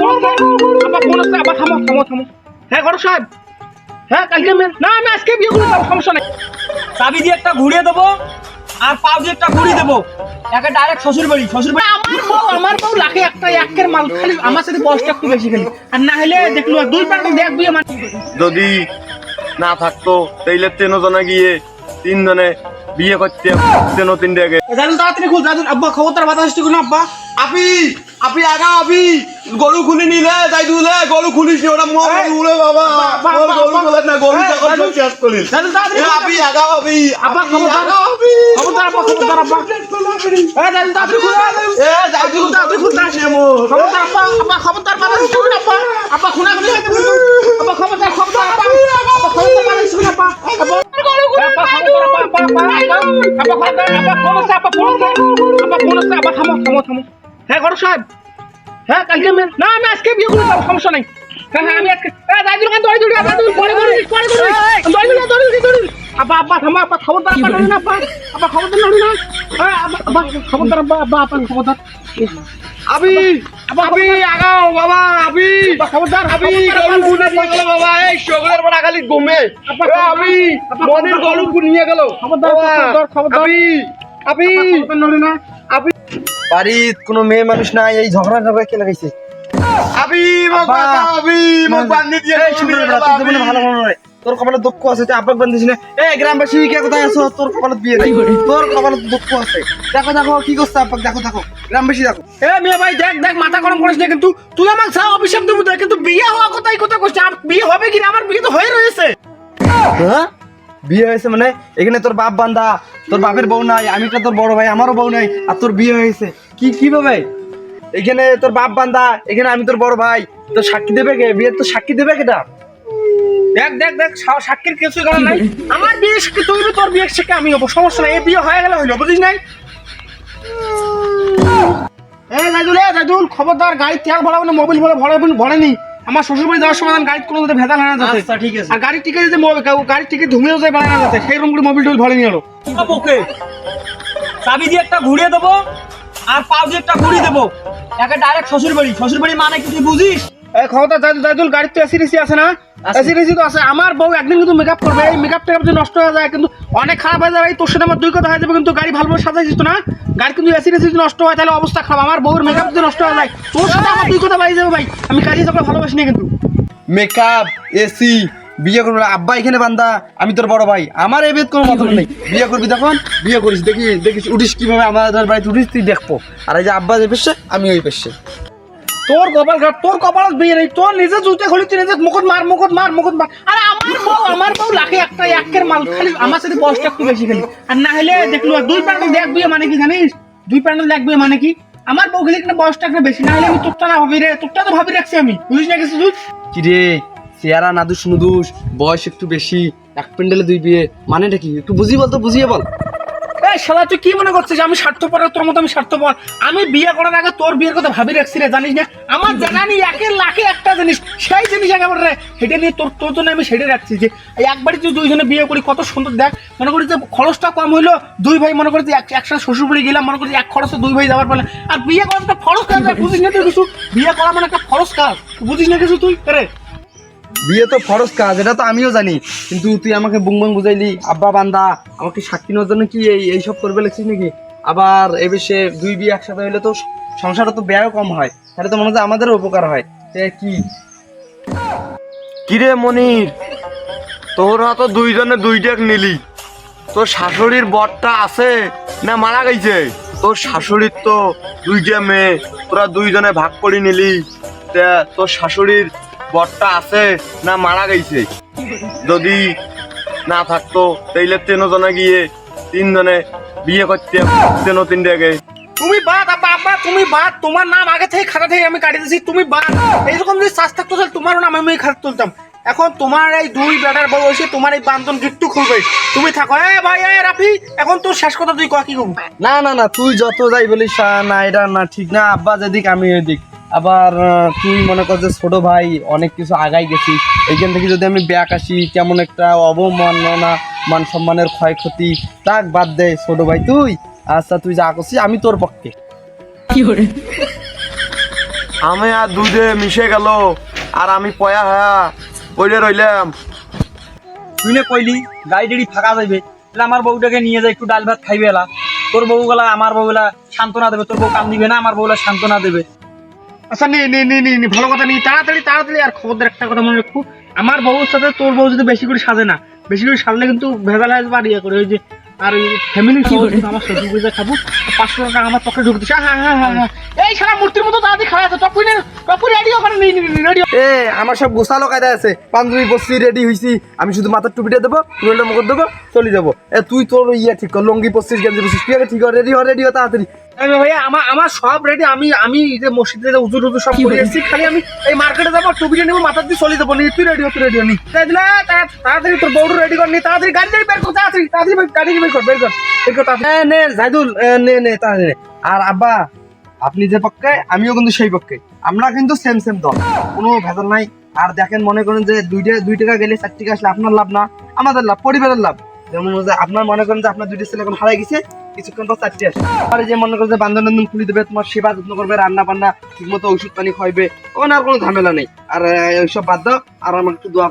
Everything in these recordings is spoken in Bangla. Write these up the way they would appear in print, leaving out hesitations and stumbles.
ফোন আছে আব্বা থামো হ্যাঁ ঘর সাহেব হ্যাঁ কালকে না আমি আজকে বিয়ে করে যাবো সমস্যা নেই চাবি দিয়ে একটা ঘুরিয়ে দেবো আর পাও দিয়ে একটা ঘুরিয়ে দেবো একে ডাইরেক্ট শ্বশুর বাড়ি আমার বউ লাখে একটা একের মাল খালি আমার সাথে বয়সটা একটু বেশি খালি আর না হলে দেখলো দুই প্যান্ট দেখ বিয়ে মানে যদি না থাকতো তাইলে 3 জনে গিয়ে 3 জনে বিয়ে করতে 3 টাকে জানুন তাড়াতাড়ি খুল জানুন আব্বা খবরটার বাতাস ঠিক না আব্বা আপনি আগা আপনি গরু খুলি নিলে যাই দুলে গরু খুলিস ওটা মরে বাবা গরু খুলে না গরু তখন সব শেষ করিস জানুন তাড়াতাড়ি আপনি আগা আপনি আব্বা খবরদার আব্বা এই জানুন তাড়াতাড়ি খুল এ যাই দুলে তাড়াতাড়ি খুল খবরদার আব্বা খবরদার বাতাস ঠিক না আব্বা খুনাখুনি হইতে বলতো আব্বা খবরদার আব্বা খবরদার বাতাস ঠিক না আব্বা হ্যাঁ ঘর সাহেব হ্যাঁ কালকে না আমি আজকে বিয়ে করে যাবো সমস্যা নেই হ্যাঁ আমি আজকে আব্বা থামো আব্বা খবরদার আব্বা নড়ি না আব্বা খবরদার নড়ি না আব্বা খবরদার আব্বা খবরদার আপনি আগাও বাবা আপনি খবরদার গরু খুলে নিয়ে গেল বাবা এই সকালের বেলা খালি ঘুমে আপনি মনের গরু নিয়ে গেল খবরদার আপনি নড়ি না বাড়ির কোনো মেয়ে মানুষ নাই এই ঝগড়া কে লাগাইছে আপনি মোক বান্ধি দিয়ে ভালো নয় তোর কপালে দুঃখ আছে তুই আব্বাক বান্ধিস না এই গ্রামবাসী কে কোথায় আছো তোর কপালে বিয়ে নাই তোর কপালে দুঃখ আছে দেখো কি করছে আব্বাক দেখো গ্রামবাসী দেখো এ মেয়ে ভাই দেখ মাথা গরম করিস না কিন্তু তুই আমাকে যা অভিশাপ দেবো কিন্তু বিয়ে হওয়া কথা করছিস বিয়ে হবে কি না আমার বিয়ে তো হয়ে রয়েছে হ্যাঁ বিয়ে হয়েছে মানে এখানে তোর বাপ বান্দা তোর বাপের বউ নাই আমি তো তোর বড় ভাই আমারও বউ নাই আর তোর বিয়ে হয়েছে কিভাবে এখানে তোর বাপ বান্দা এখানে আমি তোর বড় ভাই তোর সাক্ষী দেবে কে বিয়ের তো সাক্ষী দেবে কেটা দেখ সাক্ষীর কিছু কারণ নাই আমার বিয়ে সাক্ষী তুই তোর বিয়ে সাক্ষী আমি হবো সমস্যা নাই এই বিয়ে হয়ে গেলে হইলো বুঝিস নাই জাদুল খবরদার গাড়ি তেল ভরাবো না মোবিল ভরেনি আমার শ্বশুর বাড়ি যাওয়ার সময় গাড়ি কোনো ভেজাল হয় না যাতে ঠিক আছে আর গাড়ির টিকিট যদি গাড়ির টিকিট ধুমিয়েও যায় বাড়ানো যাতে সেই রকম করে মোবিল ভরে নিয়ে এলো ওকে চাবি দিয়ে একটা ঘুরিয়ে দেবো আর পাও দিয়ে একটা ঘুরিয়ে দেবো একে ডাইরেক্ট শ্বশুর বাড়ি মানে কি তুই বুঝিস এই খবরদার জাদুল গাড়ির তো এসি আছে না এসি তো আছে আমার বউ একদিন কিন্তু মেকআপ করবে এই মেকআপ টেকআপ যদি নষ্ট হয়ে যায় কিন্তু অনেক খারাপ হয়ে যাবে তোর সাথে আমার দুই কথা হয়ে যাবে কিন্তু গাড়ি ভালোভাবে সাজাইছিস তো না গাড়ি কিন্তু এসি যদি নষ্ট হয় তাহলে অবস্থা খারাপ আমার বউর মেকআপ যদি নষ্ট হয়ে যায় তোর সাথে আমার দুই কথা বাড়ি যাবে ভাই আমি গাড়ি যখন ভালোবাসি না কিন্তু মেকআপ এসি বিয়ে করবি আব্বা এখানে বান্দা আমি তোর বড় ভাই আমার এই বেদ কোনো মতলব নেই বিয়ে করবি তখন বিয়ে করিস দেখিস উঠিস কিভাবে আমাদের বাড়িতে উঠিস তুই দেখবো আর এই যে আব্বা যে পেশে আমি ওই পেশে তোর কপাল বিয়ে নেই তোর নিজে জুতে খুলি তুই নিজে মুকুট মার আর আমার বউ লাখে একটা একের মাল খালি আমার সাথে বয়সটা একটু বেশি খালি আর না হলে দেখলো দুই প্যান্ট দেখ বিয়ে মানে কি জানিস দুই প্যান্ট দেখ বিয়ে মানে কি আমার বউ খালি একটা বয়সটা একটা বেশি না হলে আমি তোরটা না ভাবি রে তোরটা তো ভাবি রাখছি আমি বুঝিস না কিছু তুই কি রে চেহারা নাদুস নুদুস বয়স একটু বেশি এক প্যান্ডেলে দুই বিয়ে মানেটা কি একটু বুঝিয়ে বল এই শালা তুই কি মনে করছিস আমি স্বার্থপর তোর মতো আমি স্বার্থপর আমি বিয়ে করার আগে তোর বিয়ের কথা ভাবি রাখছি রে জানিস না আমার জানা নেই একের লাখে একটা জিনিস সেই জিনিস একেবারে রে হেঁটে নিয়ে তোর জন্য আমি সেটে রাখছি যে একবারই তুই দুইজনে বিয়ে করি কত সুন্দর দেখ মনে করি যে খরচটা কম হইলো দুই ভাই মনে করি যে একসাথে শ্বশুর বাড়ি গেলাম মনে করি এক খরচে দুই ভাই যাওয়ার ফলে আর বিয়ে করা একটা ফরজ কাজ বুঝিস না তুই কিছু বিয়ে করা মানে একটা ফরজ কাজ বুঝিস না কিছু তুই রে বিয়ে তো ফরজ কাজ এটা তো আমিও জানি কিন্তু তুই আমাকে বুংবাং বুঝাইলি আব্বা বান্দা আমাকে সাক্ষী নেওয়ার জন্য কি এইসব করবে লাগছিস নাকি আবার এ বিষয়ে দুই বিয়ে একসাথে হইলে তো সংসারটা তো ব্যয়ও কম হয় তাহলে তো মনে হয় আমাদেরও উপকার হয় কিরে মনির তোরা তো দুইজনে দুইটাক নিলি তোর শাশুড়ির বরটা আছে না মারা গেছে তোর শাশুড়ির তো দুইটা মেয়ে তোরা দুইজনে ভাগ করে নিলি তোর শাশুড়ির বরটা আছে না মারা গেছে যদি না থাকতো তাইলে 3 জনে গিয়ে 3 জনে বিয়ে করতে 3 টাকে তুমি বাদ আব্বা তুমি বাদ তোমার নাম আগে থেকে খাতা থেকে আমি কাটিয়ে দিয়েছি তুমি বাদ এইরকম যদি শ্বাস থাকতো তাহলে তোমারও নাম আমি খাতা তুলতাম এখন তোমার এই দুই বেটার বউ এসে তোমার এই বান্ধন গিট্টু খুলবে তুমি থাকো ভাই রাফি এখন তোর শেষ কথা তুই কি করবো না তুই যত যাই বলিস না এটা না ঠিক না আব্বা যেদিক আমি ওইদিক আবার তুই মনে কর যে ছোট ভাই অনেক কিছু আগাই গেছিস এইখান থেকে যদি আমি ব্যাক আসি কেমন একটা অবমাননা মান সম্মানের ক্ষয়ক্ষতি তাক বাদ দে ছোট ভাই তুই আচ্ছা তুই যা করছিস আমি তোর পক্ষে আমি আর দুধে মিশে গেল আর আমি পয়া হ্যাঁ ওইটা রইলাম। তুই না কইলি গাড়ি টাড়ি ফাঁকা যাইবে, তাহলে আমার বউটাকে নিয়ে যায় একটু ডাল ভাত খাইবে এলা। তোর বউগুলা আমার বউগুলা সান্ত্বনা দেবে, তোর বউ কাম দিবে না, আমার বউগুলা সান্ত্বনা দেবে। আচ্ছা নে নে নে নে নে, ভালো কথা নেই, তাড়াতাড়ি তাড়াতাড়ি। আর খবরদার একটা কথা মনে রাখবো, আমার বউর সাথে তোর বউ যদি বেশি করে সাজে না, বেশি করে সাজলে কিন্তু ভেজাল আসবে আর ইয়ে করে ওই যে আর ওই ফ্যামিলি কি বলছিস আমার শ্বশুর বুঝে খাবো 500 টাকা আমার পকেটে ঢুকে দিচ্ছে। হ্যাঁ হ্যাঁ হ্যাঁ হ্যাঁ, এই সারা মূর্তির মতো তাড়াতাড়ি খাওয়া আছে। টপুই রেডি ওখানে নেই রেডি। এ আমার সব গোছালো কায়দা আছে, পাঞ্জাবি পরছি, রেডি হইছি, আমি শুধু মাথার টুপিটা দেবো, রুমালটা মুখ দেবো, চলে যাবো। তুই তোর ইয়ে ঠিক কর, লঙ্গি পরছিস, গেঞ্জি পরছিস, তুই আগে ঠিক কর, রেডি হ তাড়াতাড়ি। ভাইয়া আমার সব রেডি। আমি যে মসজিদে উজুর সব করে এসেছি, খালি আমি এই মার্কেটে যাবো, টুপিটা নেবো, মাথার দিয়ে চলে যাবো। তুই রেডি হ নি তাড়াতাড়ি, তোর বউর রেডি কর নি তাড়াতাড়ি, গাড়ি বের কর তাড়াতাড়ি তাড়াতাড়ি, গাড়ি বের কর নে জাইদুল, নে তাড়াতাড়ি। আর আব্বা, আপনি যে পক্ষে আমিও কিন্তু সেই পক্ষে, আমরা কিন্তু সেম দল, কোনো ভেজাল নাই। আর দেখেন, মনে করেন যে 2 টাকা গেলে 4 টাকা আসলে আপনার লাভ না, আমাদের লাভ, পরিবারের লাভ। যেমন যে আপনার মনে করেন যে আপনার 2টা ছেলে এখন হারাই গেছে, কিছুক্ষণ পর 4টে আসে। আর যে মনে করেন যে বান্ধব খুলে দেবে, তোমার সেবা যত্ন করবে, রান্না বান্না ঠিক মতো ওষুধ পানি খাইবে, ওখানে আর কোনো ঝামেলা নেই। আর ওইসব বাদ দাও, আর আমাকে একটু দোয়া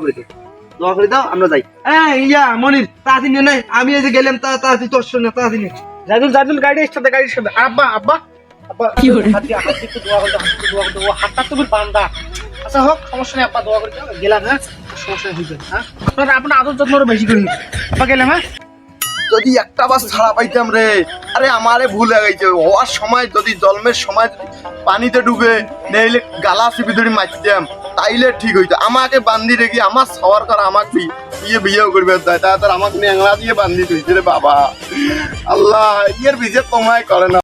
করে দাও, আমরা যাই। হ্যাঁ ইয়া মনির, তাড়াতাড়ি নিয়ে নাই, আমি এই যে গেলাম, তাড়াতাড়ি তোর সঙ্গে তাড়াতাড়ি নে। জাদুল গাড়ির সাথে আব্বা কি করে হাতটা তুমি বান্দা। আচ্ছা হোক, সমস্যা নেই আব্বা, দোয়া করে গেলাম। হ্যাঁ সমস্যা হইবে। হ্যাঁ আপনার আদর যত্ন বেশি করে আব্বা, গেলাম। হ্যাঁ যদি একটা বাস ছাড়া পাইতাম রে, আরে আমারে ভুল হয়ে গেছে, হওয়ার সময় যদি জন্মের সময় পানিতে ডুবে নেইলে গালা চিপি ধরে মারতাম, তাইলে ঠিক হইতো। আমাকে বান্ধি রেখে আমার সবার কর আমাকে বিয়েও করবে, তাই তার আমাকে ন্যাংলা দিয়ে বান্ধি দিয়েছে রে বাবা। আল্লাহ, এর বিজয় তোমায় করে না।